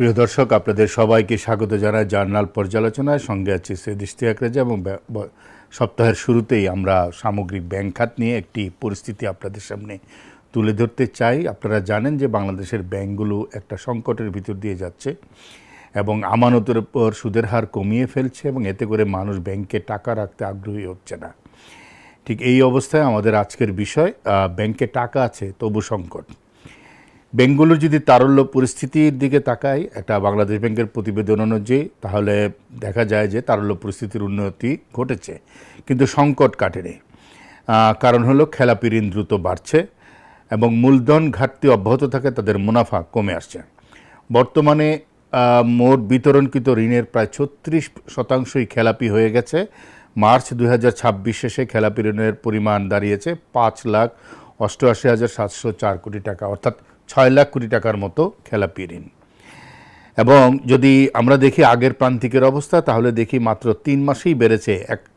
প্রিয় দর্শক, আপনাদের সবাইকে স্বাগত জানাই জার্নাল পর্যালোচনায়। সঙ্গে আছি সৈয়দ ইশতিয়াক রেজা এবং সপ্তাহের শুরুতেই আমরা সামগ্রিক ব্যাংক খাত নিয়ে একটি পরিস্থিতি আপনাদের সামনে তুলে ধরতে চাই। আপনারা জানেন যে বাংলাদেশের ব্যাংকগুলো একটা সংকটের ভিতর দিয়ে যাচ্ছে এবং আমানতের উপর সুদের হার কমিয়ে ফেলছে এবং এতে করে মানুষ ব্যাংকে টাকা রাখতে আগ্রহী হচ্ছে না। ঠিক এই অবস্থায় আমাদের আজকের বিষয়, ব্যাংকে টাকা আছে তবু সংকট। ব্যাংকগুলোর যদি তারল্য পরিস্থিতির দিকে তাকাই একটা বাংলাদেশ ব্যাংকের প্রতিবেদন অনুযায়ী, তাহলে দেখা যায় যে তারল্য পরিস্থিতির উন্নতি ঘটেছে, কিন্তু সংকট কাটেনি। কারণ হলো খেলাপি ঋণ দ্রুত বাড়ছে এবং মূলধন ঘাটতি অব্যাহত থাকে, তাদের মুনাফা কমে আসছে। বর্তমানে মোট বিতরণকৃত ঋণের প্রায় 36% খেলাপি হয়ে গেছে। মার্চ 2026 শেষে খেলাপি ঋণের পরিমাণ দাঁড়িয়েছে 5,88,704 কোটি টাকা, অর্থাৎ 6 লাখ কোটি টাকার মতো খেলাপি ঋণ। এবং যদি আমরা দেখি আগের প্রান্তিকের অবস্থা, তাহলে দেখি মাত্র 3 মাসেই বেড়েছে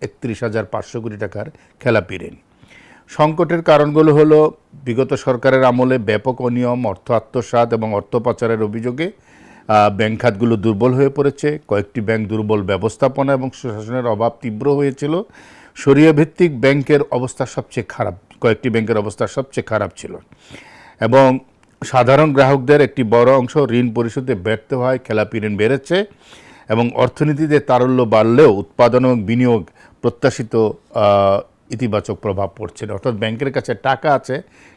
31,500 কোটি টাকার খেলাপি ঋণ। সংকটের কারণগুলো হলো বিগত সরকারের আমলে ব্যাপক অনিয়ম, অর্থ আত্মসাৎ এবং অর্থ পাচারের অভিযোগে ব্যাংক খাতগুলো দুর্বল হয়ে পড়েছে। কয়েকটি ব্যাংক দুর্বল ব্যবস্থাপনা এবং সুশাসনের অভাব তীব্র হয়েছিল। শরিয়া ভিত্তিক ব্যাংকের অবস্থা সবচেয়ে খারাপ, কয়েকটি ব্যাংকের অবস্থা সবচেয়ে খারাপ ছিল এবং সাধারণ গ্রাহকদের একটি বড় অংশ ঋণ পরিশোধে ব্যর্থ হয়। খেলাপি ঋণ বেড়েছে এবং অর্থনীতিতে তারল্য বাড়লেও উৎপাদন এবং বিনিয়োগ প্রত্যাশিত ইতিবাচক প্রভাব পড়ছে না। অর্থাৎ ব্যাংকের কাছে টাকা আছে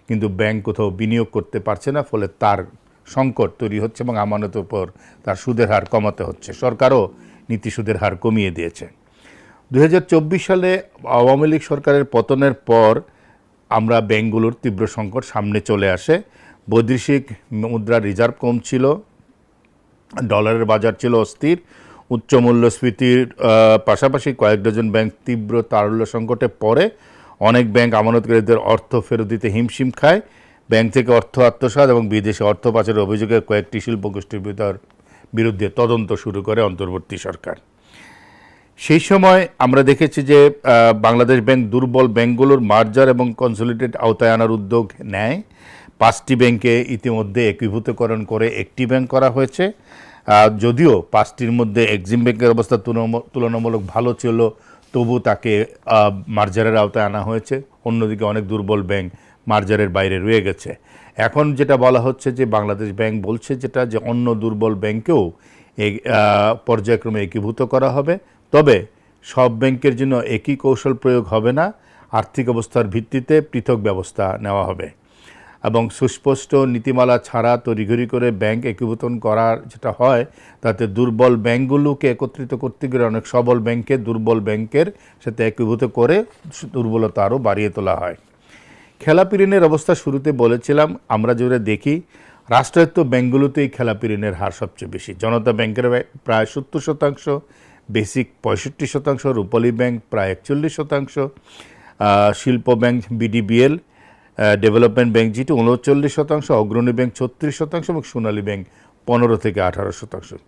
কিন্তু ব্যাংক কোথাও বিনিয়োগ করতে পারছে না, ফলে তার সংকট তৈরি হচ্ছে এবং আমানতের উপর তার সুদের হার কমাতে হচ্ছে। সরকারও নীতি সুদের হার কমিয়ে দিয়েছে। 2024 সালে আওয়ামী লীগ সরকারের পতনের পর আমরা ব্যাংকগুলোর তীব্র সংকট সামনে চলে আসে। বৈদেশিক মুদ্রার রিজার্ভ কম ছিল, ডলারের বাজার ছিল অস্থির, উচ্চ মূল্যস্ফীতির পাশাপাশি কয়েক ডজন ব্যাংক তীব্র তারল্য সংকটে পড়ে। অনেক ব্যাংক আমানতকারীদের অর্থ ফেরত দিতে হিমশিম খায়। ব্যাংক থেকে অর্থ আত্মসাৎ এবং বিদেশে অর্থ পাচারের অভিযোগে কয়েকটি শিল্পগোষ্ঠীর বিরুদ্ধে তদন্ত শুরু করে অন্তর্বর্তী সরকার। সেই সময় আমরা দেখেছি যে বাংলাদেশ ব্যাংক দুর্বল ব্যাংকগুলোর মার্জার এবং কনসলিডেট আওতায় আনার উদ্যোগ নেয়। 5টি ব্যাংকে ইতিমধ্যে একীভূতকরণ করে একটি ব্যাংক করা হয়েছে। যদিও 5টির মধ্যে এক্সিম ব্যাংকের অবস্থা তুলনামূলক ভালো ছিল, তবু তাকে মার্জারের আওতায় আনা হয়েছে। অন্যদিকে অনেক দুর্বল ব্যাংক মার্জারের বাইরে রয়ে গেছে। এখন যেটা বলা হচ্ছে যে বাংলাদেশ ব্যাংক বলছে যে অন্য দুর্বল ব্যাংকেও পর্যায়ক্রমে একীভূত করা হবে, তবে সব ব্যাংকের জন্য একই কৌশল প্রয়োগ হবে না, আর্থিক অবস্থার ভিত্তিতে পৃথক ব্যবস্থা নেওয়া হবে এবং সুস্পষ্ট নীতিমালা ছাড়া তড়িঘড়ি করে ব্যাংক একীভূতন করার যেটা হয়, তাতে দুর্বল ব্যাংকগুলোকে একত্রিত করতে গেলে অনেক সবল ব্যাংককে দুর্বল ব্যাংকের সাথে একীভূত করে দুর্বলতা আরও বাড়িয়ে তোলা হয়। খেলাপি ঋণের অবস্থা শুরুতে বলেছিলাম, আমরা যেটা দেখি রাষ্ট্রায়ত্ত ব্যাংকগুলোতেই খেলাপি ঋণের হার সবচেয়ে বেশি। জনতা ব্যাংকের প্রায় 70%, বেসিক 65%, রূপালী ব্যাংক প্রায় 41%, শিল্প ব্যাংক বিডিবিএল, ডেভেলপমেন্ট ব্যাংক যেটি 39%, অগ্রণী ব্যাংক 36% এবং সোনালী ব্যাংক 15 থেকে 18%।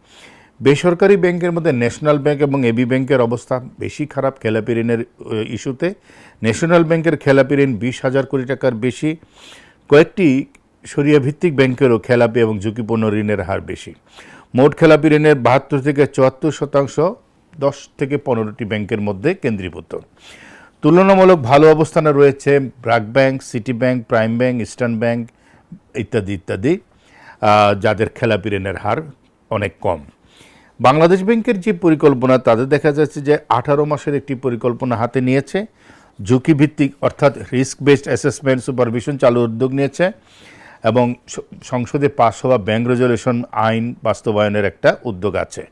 বেসরকারি ব্যাংকের মধ্যে ন্যাশনাল ব্যাংক এবং এবি ব্যাংকের অবস্থা বেশি খারাপ খেলাপি ঋণের ইস্যুতে। ন্যাশনাল ব্যাংকের খেলাপি ঋণ 20,000 কোটি টাকার বেশি। কয়েকটি শরিয়া ভিত্তিক ব্যাংকেরও খেলাপি এবং ঝুঁকিপূর্ণ ঋণের হার বেশি। মোট খেলাপি ঋণের 72 থেকে 74% 10 থেকে 15টি ব্যাংকের মধ্যে কেন্দ্রীভূত। তুলনামূলক ভালো অবস্থানে রয়েছে BRAC bank, city bank, prime bank, eastern bank ইত্যাদি ইত্যাদি, যাদের খেলাপি ঋণের হার অনেক কম। বাংলাদেশ ব্যাংকের যে পরিকল্পনা, তাদের দেখা যাচ্ছে যে 18 মাসের একটি পরিকল্পনা হাতে নিয়েছে। ঝুঁকিভিত্তিক অর্থাৎ রিস্ক বেসড অ্যাসেসমেন্ট সুপারভিশন চালুর উদ্যোগ নিয়েছে এবং সংসদে পাস হওয়া ব্যাংক রেজুলেশন আইন বাস্তবায়নের একটা উদ্যোগ আছে।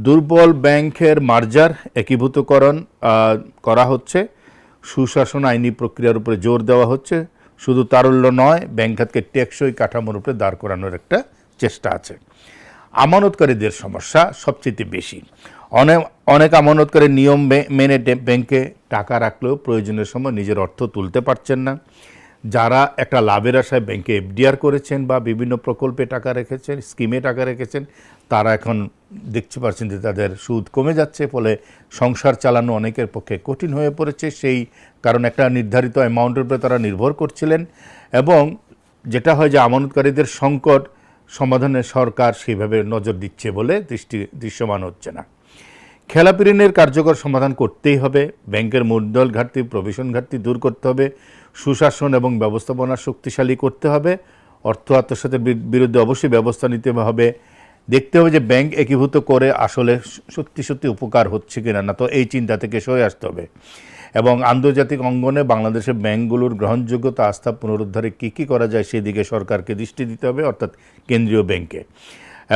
দুর্বল ব্যাংকের মার্জার একীভূতকরণ করা হচ্ছে। সুশাসন আইনি প্রক্রিয়ার উপরে জোর দেওয়া হচ্ছে। শুধু তারল্য নয়, ব্যাংক খাতকে টেকসই কাঠামোর উপরে দাঁড় করানোর একটা চেষ্টা আছে। আমানতকারীদের সমস্যা সবচেয়ে বেশি। অনেক আমানতকারী নিয়ম মেনে ব্যাংকে টাকা রাখলেও প্রয়োজনের সময় নিজের অর্থ তুলতে পারছেন না। যারা একটা লাভের আশায় ব্যাংকে এফডিআর করেছেন বা বিভিন্ন প্রকল্পে টাকা রেখেছেন, স্কিমে টাকা রেখেছেন, তারা এখন দেখতে পাচ্ছেন যে তাদের সুদ কমে যাচ্ছে, ফলে সংসার চালানো অনেকের পক্ষে কঠিন হয়ে পড়েছে। সেই কারণ একটা নির্ধারিত অ্যামাউন্টের উপরে তারা নির্ভর করছিলেন এবং যেটা হয় যে আমানতকারীদের সংকট সমাধানে সরকার সেভাবে নজর দিচ্ছে বলে দৃশ্যমান হচ্ছে না। খেলাপি ঋণের কার্যকর সমাধান করতেই হবে। ব্যাংকের মূলধন ঘাটতি, প্রভিশন ঘাটতি দূর করতে হবে। সুশাসন এবং ব্যবস্থাপনা শক্তিশালী করতে হবে। অর্থ আত্মসাতের বিরুদ্ধে অবশ্যই ব্যবস্থা নিতে হবে। দেখতে হবে যে ব্যাংক একীভূত করে আসলে সত্যি সত্যি উপকার হচ্ছে কিনা, না তো এই চিন্তা থেকে সরে আসতে হবে। এবং আন্তর্জাতিক অঙ্গনে বাংলাদেশের ব্যাংকগুলোর গ্রহণযোগ্যতা, আস্থা পুনরুদ্ধারে কী করা যায় সেদিকে সরকারকে দৃষ্টি দিতে হবে, অর্থাৎ কেন্দ্রীয় ব্যাংকে।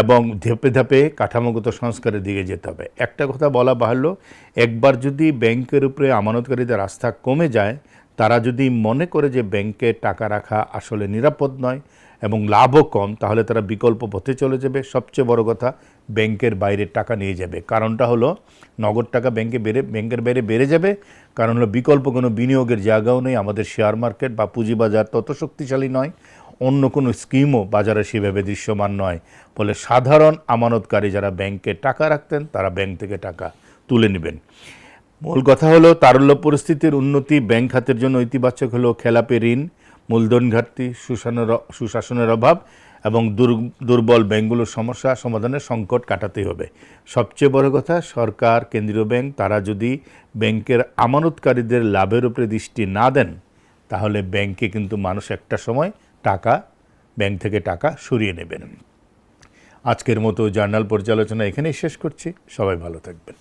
এবং ধাপে ধাপে কাঠামোগত সংস্কারের দিকে যেতে হবে। একটা কথা বলা বাহুল্য, একবার যদি ব্যাংকের উপরে আমানতকারীদের আস্থা কমে যায়, তারা যদি মনে করে যে ব্যাংকে টাকা রাখা আসলে নিরাপদ নয় এবং লাভও কম, তাহলে তারা বিকল্প পথে চলে যাবে। সবচেয়ে বড় কথা, ব্যাংকের বাইরে টাকা নিয়ে যাবে। কারণটা হলো নগদ টাকা ব্যাংকের বাইরে বেড়ে যাবে। কারণ হলো বিকল্প কোনো বিনিয়োগের জায়গাও নেই। আমাদের শেয়ার মার্কেট বা পুঁজিবাজার তত শক্তিশালী নয়, অন্য কোনো স্কিমও বাজারে সেভাবে দৃশ্যমান নয়। ফলে সাধারণ আমানতকারী যারা ব্যাংকে টাকা রাখতেন, তারা ব্যাংক থেকে টাকা তুলে নেবেন। মূল কথা হলো তারল্য পরিস্থিতির উন্নতি ব্যাংক খাতের জন্য ইতিবাচক হলো খেলাপি ঋণ, মূলধন ঘাটতি, সুশাসনের অভাব এবং দুর্বল ব্যাংকগুলোর সমস্যা সমাধানের সংকট কাটাতেই হবে। সবচেয়ে বড় কথা, সরকার, কেন্দ্রীয় ব্যাংক তারা যদি ব্যাংকের আমানতকারীদের লাভের উপরে দৃষ্টি না দেন, তাহলে ব্যাংকে কিন্তু মানুষ একটা সময় ব্যাংক থেকে টাকা সরিয়ে নেবেন। আজকের মতো জার্নাল পর্যালোচনা এখানেই শেষ করছি। সবাই ভালো থাকবেন।